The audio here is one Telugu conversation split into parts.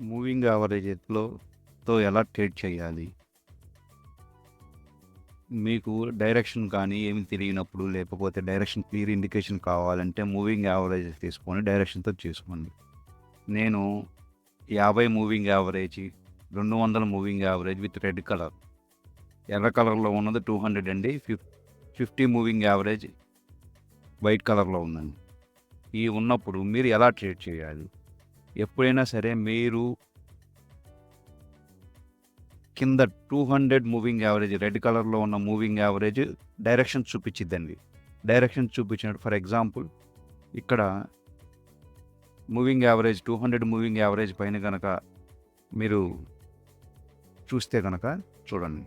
మూవింగ్ యావరేజ్‌తో ఎలా ట్రేడ్ చేయాలి? మీకు డైరెక్షన్ కానీ ఏమి తెలియనప్పుడు, లేకపోతే డైరెక్షన్ క్లియర్ ఇండికేషన్ కావాలంటే మూవింగ్ యావరేజ్ తీసుకొని డైరెక్షన్‌తో చేసుకోండి. నేను 50 moving average, 200 moving average with red colour. ఎర్ర కలర్‌లో ఉన్నది 200 అండి. 50 మూవింగ్ యావరేజ్ వైట్ కలర్‌లో ఉందండి. ఈ ఉన్నప్పుడు మీరు ఎలా ట్రేడ్ చేయాలి? ఎప్పుడైనా సరే మీరు కింద 200 మూవింగ్ యావరేజ్ రెడ్ కలర్‌లో ఉన్న మూవింగ్ యావరేజ్ డైరెక్షన్ చూపిచ్చిద్దండి. డైరెక్షన్ చూపించినట్టు ఫర్ ఎగ్జాంపుల్ ఇక్కడ మూవింగ్ యావరేజ్ 200 మూవింగ్ యావరేజ్ పైన గనక మీరు చూస్తే గనక చూడండి.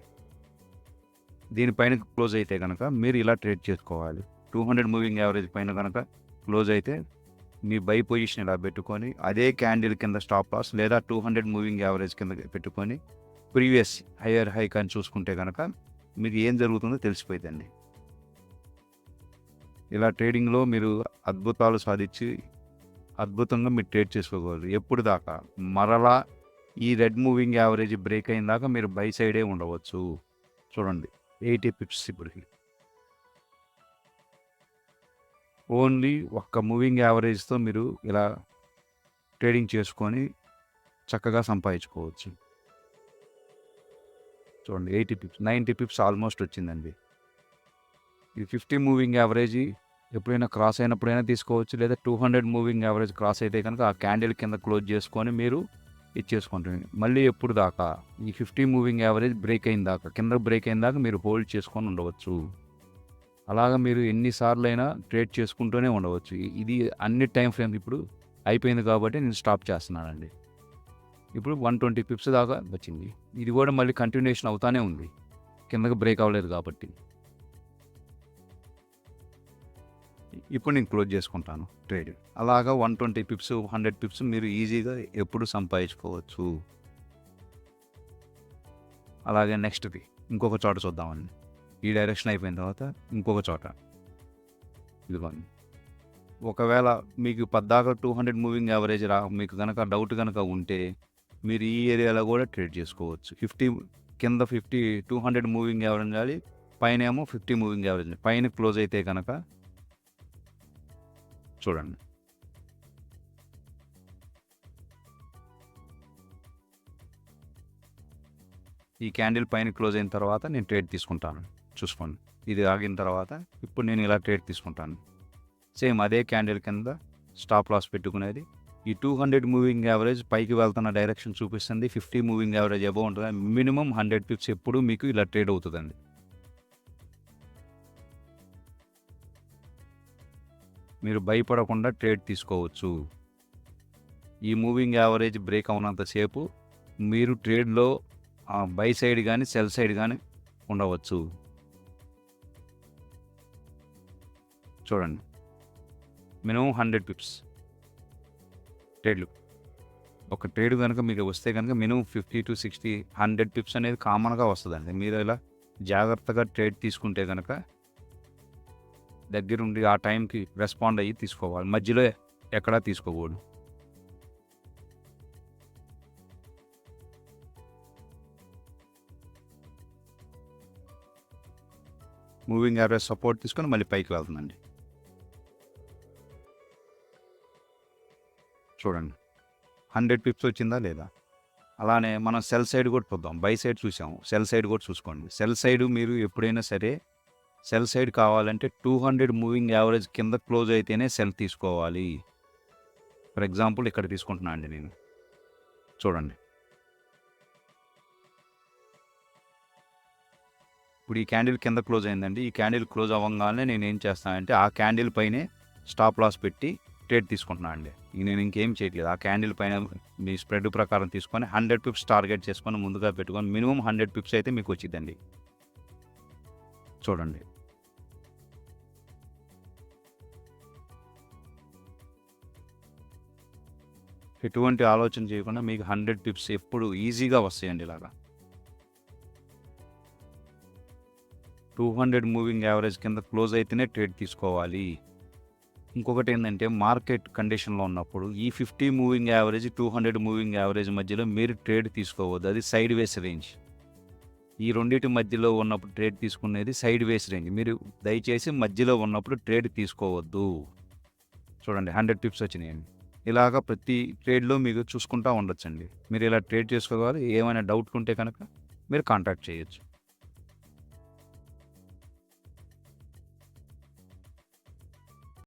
దీనిపైన క్లోజ్ అయితే గనక మీరు ఇలా ట్రేడ్ చేసుకోవాలి. 200 మూవింగ్ యావరేజ్ పైన గనక క్లోజ్ అయితే మీ బై పొజిషన్ ఇలా పెట్టుకొని అదే క్యాండిల్ కింద స్టాప్ లాస్ లేదా 200 మూవింగ్ యావరేజ్ కింద పెట్టుకొని ప్రీవియస్ హయ్యర్ హై కానీ చూసుకుంటే కనుక మీకు ఏం జరుగుతుందో తెలిసిపోయిందండి. ఇలా ట్రేడింగ్లో మీరు అద్భుతాలు సాధించి అద్భుతంగా మీరు ట్రేడ్ చేసుకోగలరు. ఎప్పుడు దాకా మరలా ఈ రెడ్ మూవింగ్ యావరేజ్ బ్రేక్ అయిన దాకా మీరు బై సైడే ఉండవచ్చు. చూడండి 80 పిప్స్ ఇప్పటికి ఓన్లీ ఒక్క మూవింగ్ యావరేజ్తో మీరు ఇలా ట్రేడింగ్ చేసుకొని చక్కగా సంపాదించుకోవచ్చు. చూడండి 80 పిప్స్ 90 పిప్స్ ఆల్మోస్ట్ వచ్చిందండి. ఇది 50 మూవింగ్ యావరేజ్ ఎప్పుడైనా క్రాస్ అయినప్పుడైనా తీసుకోవచ్చు, లేదా 200 మూవింగ్ యావరేజ్ క్రాస్ అయితే కనుక ఆ క్యాండిల్ కింద క్లోజ్ చేసుకొని మీరు ఇచ్చేసుకుంటుంది. మళ్ళీ ఎప్పుడు దాకా ఈ 50 మూవింగ్ యావరేజ్ బ్రేక్ అయిన దాకా కింద బ్రేక్ అయిన దాకా మీరు హోల్డ్ చేసుకొని ఉండవచ్చు. అలాగా మీరు ఎన్నిసార్లు అయినా ట్రేడ్ చేసుకుంటూనే ఉండవచ్చు. ఇది అన్ని టైం ఫ్రేమ్ ఇప్పుడు అయిపోయింది కాబట్టి నేను స్టాప్ చేస్తున్నానండి. ఇప్పుడు 120 పిప్స్ దాకా వచ్చింది. ఇది కూడా మళ్ళీ కంటిన్యూషన్ అవుతానే ఉంది, కిందకి బ్రేక్ అవ్వలేదు కాబట్టి. ఇప్పుడు నేను క్లోజ్ చేసుకుంటాను ట్రేడ్. అలాగా 120 పిప్స్ 100 పిప్స్ మీరు ఈజీగా ఎప్పుడు సంపాదించుకోవచ్చు. అలాగే నెక్స్ట్ది ఇంకొక చోట చూద్దామండి. ఈ డైరెక్షన్ అయిపోయిన తర్వాత ఇంకొక చోట ఇదిగోండి. ఒకవేళ మీకు పద్దాక 200 మూవింగ్ యావరేజ్ మీకు కనుక డౌట్ కనుక ఉంటే మీరు ఈ ఏరియాలో కూడా ట్రేడ్ చేసుకోవచ్చు. 50 కింద 200 మూవింగ్ యావరేజ్ కానీ పైన ఏమో 50 మూవింగ్ యావరేజ్. పైన క్లోజ్ అయితే కనుక చూడండి. ఈ క్యాండిల్ పైన క్లోజ్ అయిన తర్వాత నేను ట్రేడ్ తీసుకుంటాను. చూసుకోండి, ఇది ఆగిన తర్వాత ఇప్పుడు నేను ఇలా ట్రేడ్ తీసుకుంటాను. సేమ్ అదే క్యాండిల్ కింద స్టాప్ లాస్ పెట్టుకునేది. ఈ 200 మూవింగ్ యావరేజ్ పైకి వెళ్తున్న డైరెక్షన్ చూపిస్తుంది. 50 మూవింగ్ యావరేజ్ అబౌవ్ ఉంటుంది. మినిమం 100 పిప్స్ ఎప్పుడు మీకు ఇలా ట్రేడ్ అవుతుందండి. మీరు భయపడకుండా ట్రేడ్ తీసుకోవచ్చు. ఈ మూవింగ్ యావరేజ్ బ్రేక్ అవునంతసేపు మీరు ట్రేడ్లో బై సైడ్ కానీ సెల్ సైడ్ కానీ ఉండవచ్చు. చూడండి, మినిమం 100 పిప్స్ ట్రేడ్లు. ఒక ట్రేడ్ కనుక మీకు వస్తే కనుక మినిమం 50 to 60 100 పిప్స్ అనేది కామన్గా వస్తుందండి. మీరు ఇలా జాగ్రత్తగా ట్రేడ్ తీసుకుంటే కనుక దగ్గరుండి ఆ టైంకి రెస్పాండ్ అయ్యి తీసుకోవాలి. మధ్యలో ఎక్కడా తీసుకోకూడదు. మూవింగ్ యావరేజ్ సపోర్ట్ తీసుకొని మళ్ళీ పైకి వెళ్తుందండి. చూడండి 100 పిప్స్ వచ్చిందా లేదా. అలానే మనం సెల్ సైడ్ కూడా చూద్దాం. బై సైడ్ చూసాము, సెల్ సైడ్ కూడా చూసుకోండి. సెల్ సైడ్ మీరు ఎప్పుడైనా సరే సెల్ సైడ్ కావాలంటే 200 మూవింగ్ యావరేజ్ కింద క్లోజ్ అయితేనే సెల్ తీసుకోవాలి. ఫర్ ఎగ్జాంపుల్ ఇక్కడ తీసుకుంటున్నా అండి నేను. చూడండి, ఇప్పుడు ఈ క్యాండిల్ కింద క్లోజ్ అయిందండి. ఈ క్యాండిల్ క్లోజ్ అవ్వగానే నేను ఏం చేస్తానంటే ఆ క్యాండిల్ పైనే స్టాప్ లాస్ పెట్టి ట్రేడ్ తీసుకుంటున్నాను అండి. నేను ఇంకేం చేయట్లేదు. ఆ క్యాండిల్ పైన మీ స్ప్రెడ్ ప్రకారం తీసుకొని 100 పిప్స్ టార్గెట్ చేసుకొని ముందుగా పెట్టుకొని మినిమం 100 పిప్స్ అయితే మీకు వచ్చిందండి. చూడండి, ఎటువంటి ఆలోచన చేయకుండా మీకు 100 పిప్స్ ఎప్పుడు ఈజీగా వస్తాయండి. ఇలాగా 200 మూవింగ్ యావరేజ్ కింద క్లోజ్ అయితేనే ట్రేడ్ తీసుకోవాలి. ఇంకొకటి ఏంటంటే మార్కెట్ కండిషన్‌లో ఉన్నప్పుడు ఈ 50 మూవింగ్ యావరేజ్, 200 మూవింగ్ యావరేజ్ మధ్యలో మీరు ట్రేడ్ తీసుకోవద్దు. అది సైడ్ వేస్ రేంజ్. ఈ రెండిటి మధ్యలో ఉన్నప్పుడు ట్రేడ్ తీసుకునేది సైడ్ వేస్ రేంజ్. మీరు దయచేసి మధ్యలో ఉన్నప్పుడు ట్రేడ్ తీసుకోవద్దు. చూడండి 100 టిప్స్ వచ్చినాయండి. ఇలాగ ప్రతి ట్రేడ్‌లో మీకు చూసుకుంటా ఉండొచ్చండి. మీరు ఇలా ట్రేడ్ చేసుకోవాలి. ఏమైనా డౌట్ ఉంటే కనుక మీరు కాంటాక్ట్ చేయొచ్చు.